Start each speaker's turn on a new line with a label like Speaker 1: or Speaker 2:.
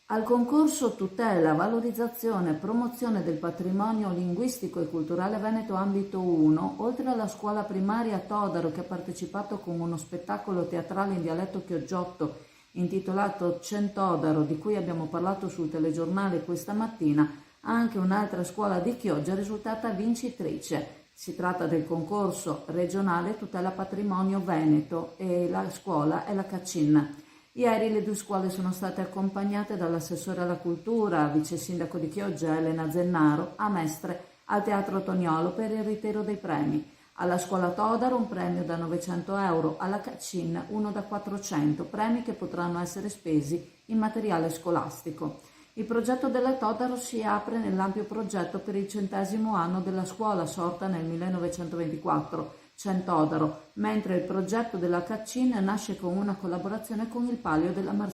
Speaker 1: Al concorso Tutela, valorizzazione e promozione del patrimonio linguistico e culturale veneto ambito 1, oltre alla scuola primaria Todaro che ha partecipato con uno spettacolo teatrale in dialetto chioggiotto intitolato Centodaro, di cui abbiamo parlato sul telegiornale questa mattina, anche un'altra scuola di Chioggia è risultata vincitrice. Si tratta del concorso regionale Tutela Patrimonio Veneto e la scuola è la Caccin. Ieri le due scuole sono state accompagnate dall'assessore alla cultura, vice sindaco di Chioggia Elena Zennaro, a Mestre al Teatro Toniolo per il ritiro dei premi. Alla scuola Todaro un premio da 900 euro, alla Caccin uno da 400, premi che potranno essere spesi in materiale scolastico. Il progetto della Todaro si apre nell'ampio progetto per il 100° anno della scuola sorta nel 1924, Centodaro, mentre il progetto della Caccin nasce con una collaborazione con il Palio della Marsilia.